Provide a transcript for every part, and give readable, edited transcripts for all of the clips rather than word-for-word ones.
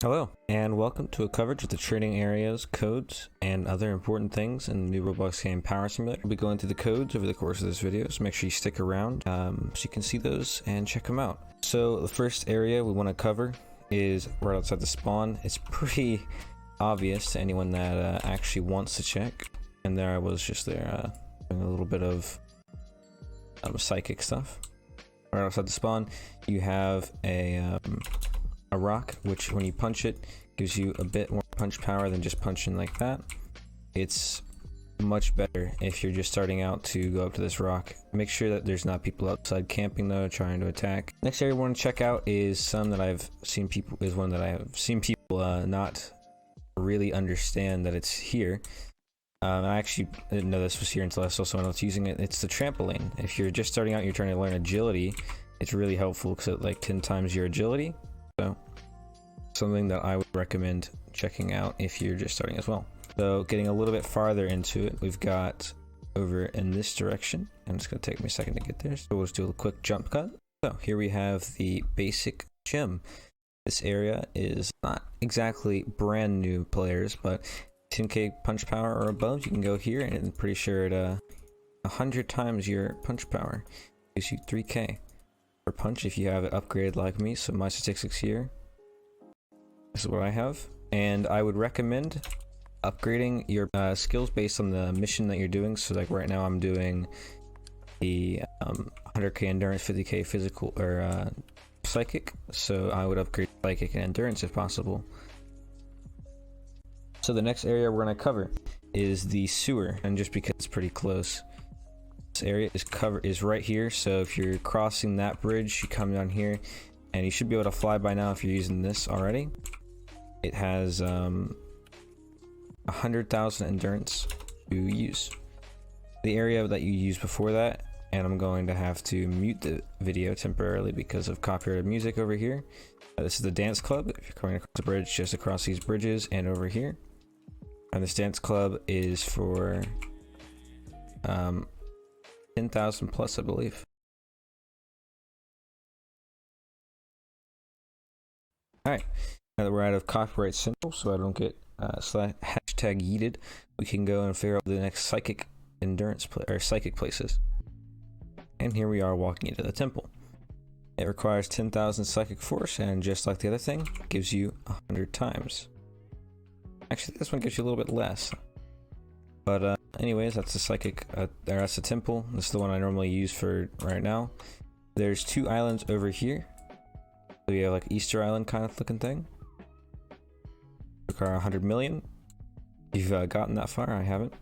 Hello, and welcome to a coverage of the trading areas, codes, and other important things in the new Roblox game Power Simulator. We'll be going through the codes over the course of this video, so make sure you stick around so you can see those and check them out. So the first area we want to cover is right outside the spawn. It's pretty obvious to anyone that actually wants to check. And there I was just there doing a little bit of psychic stuff. Right outside the spawn, you have a rock, which when you punch it gives you a bit more punch power than just punching like that. It's much better if you're just starting out to go up to this rock. Make sure that there's not people outside camping though, trying to attack. Next area we want to check out is one that I have seen people not really understand that it's here. I actually didn't know this was here until I saw someone else using it. It's the trampoline. If you're just starting out, you're trying to learn agility, it's really helpful because it like 10 times your agility. So something that I would recommend checking out if you're just starting as well. So getting a little bit farther into it, we've got over in this direction, and it's going to take me a second to get there, so we'll just do a quick jump cut. So here we have the basic gym. This area is not exactly brand new players, but 10k punch power or above, you can go here, and I'm pretty sure it 100 times your punch power gives you 3k per punch if you have it upgraded like me. So my statistics here, this is what I have, and I would recommend upgrading your skills based on the mission that you're doing. So like right now I'm doing the 100k endurance, 50k physical or psychic, so I would upgrade psychic and endurance if possible. So the next area we're going to cover is the sewer, and just because it's pretty close, this area is right here. So if you're crossing that bridge, you come down here and you should be able to fly by now if you're using this already. It has 100,000 endurance to use. The area that you used before that, and I'm going to have to mute the video temporarily because of copyrighted music over here. This is the dance club. If you're coming across the bridge, just across these bridges and over here. And this dance club is for 10,000 plus, I believe. Alright, now that we're out of copyright symbol, so I don't get hashtag yeeted, we can go and figure out the next psychic endurance or psychic places. And here we are walking into the temple. It requires 10,000 psychic force, and just like the other thing, gives you 100 times. Actually, this one gives you a little bit less. But anyways, that's the psychic, that's the temple. This is the one I normally use for right now. There's two islands over here. So you have like Easter Island kind of looking thing. Require 100 million. You've gotten that far, I haven't.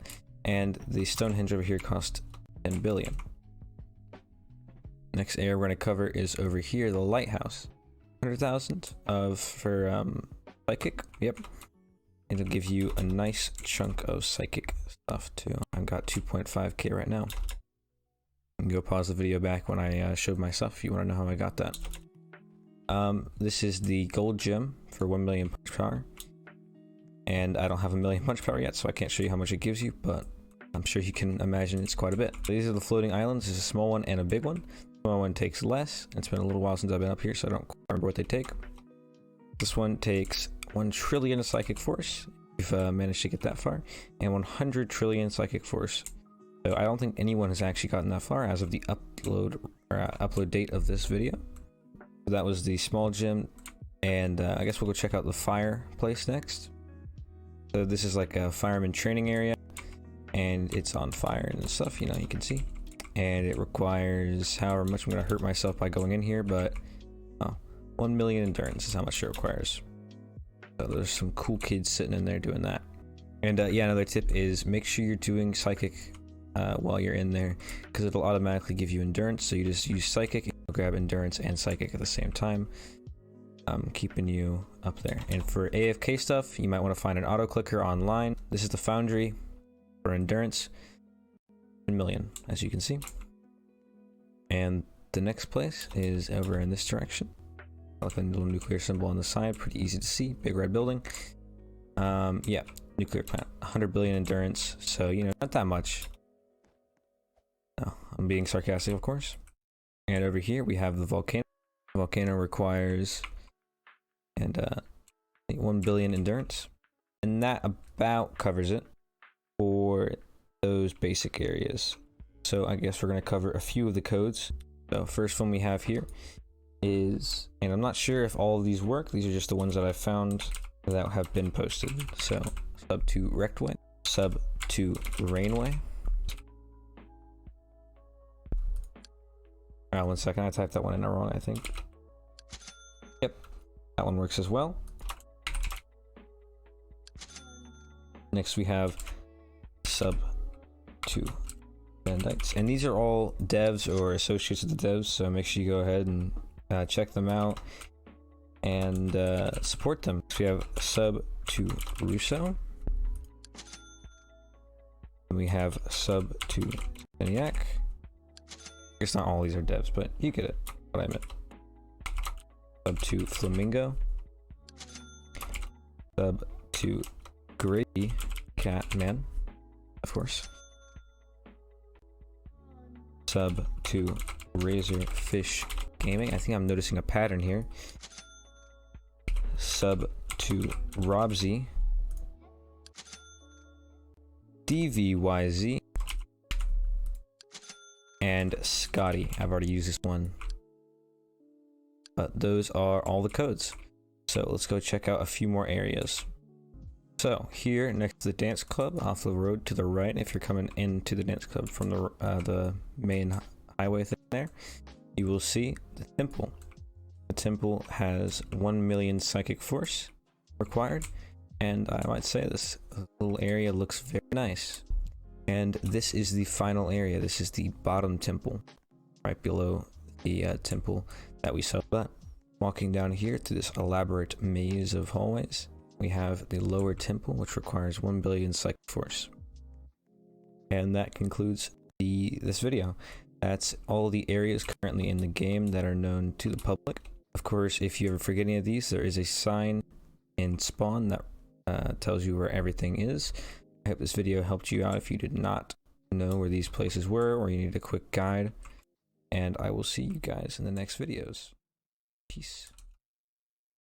And the Stonehenge over here cost 10 billion. Next area we're going to cover is over here, the lighthouse. 100,000 for psychic. Yep. It'll give you a nice chunk of psychic stuff too. I've got 2.5k right now. You can go pause the video back when I showed my stuff if you want to know how I got that. This is the gold gem for 1 million punch power. And I don't have 1 million punch power yet, so I can't show you how much it gives you, but I'm sure you can imagine it's quite a bit. These are the floating islands. There's a small one and a big one. The small one takes less. It's been a little while since I've been up here, so I don't remember what they take. This one takes 1 trillion psychic force, if you've managed to get that far, and 100 trillion psychic force. So I don't think anyone has actually gotten that far as of the upload date of this video. So that was the small gym, and I guess we'll go check out the fireplace next. So this is like a fireman training area, and it's on fire and stuff, you know, you can see. And it requires however much. I'm going to hurt myself by going in here, but 1 million endurance is how much it requires. So there's some cool kids sitting in there doing that. And yeah, another tip is make sure you're doing psychic while you're in there, because it'll automatically give you endurance. So you just use psychic, and grab endurance and psychic at the same time, keeping you up there. And for AFK stuff, you might want to find an auto clicker online. This is the foundry for endurance, 1 million, as you can see. And the next place is over in this direction. Like a little nuclear symbol on the side, pretty easy to see. Big red building. Yeah, nuclear plant, 100 billion endurance. So you know, not that much. No, I'm being sarcastic, of course. And over here we have the volcano. The volcano requires, and 1 billion endurance, and that about covers it for those basic areas. So I guess we're going to cover a few of the codes. So first one we have here is, and I'm not sure if all of these work, these are just the ones that I found that have been posted. So sub to Rectway, sub to Rainway. 1 second, I typed that one in wrong, I think. Yep, that one works as well. Next we have sub to Bandites, and these are all devs or associates of the devs, so make sure you go ahead and check them out and support them. So we have sub to Russo, and we have sub to Maniac. I guess not all these are devs, but you get it, what I meant. Sub to Flamingo, sub to Grady Catman, of course. Sub to Razorfish Gaming. I think I'm noticing a pattern here. Sub to Robzy, DVYZ, and Scotty. I've already used this one, but those are all the codes. So let's go check out a few more areas. So here next to the dance club off the road to the right, if you're coming into the dance club from the main highway thing there, you will see the temple. The temple has 1 million psychic force required, and I might say this little area looks very nice. And this is the final area. This is the bottom temple, right below the temple that we saw. But walking down here through this elaborate maze of hallways, we have the lower temple, which requires 1 billion psychic force. And that concludes this video. That's all the areas currently in the game that are known to the public. Of course, if you ever forget any of these, there is a sign in spawn that tells you where everything is. I hope this video helped you out if you did not know where these places were or you need a quick guide. And I will see you guys in the next videos. Peace.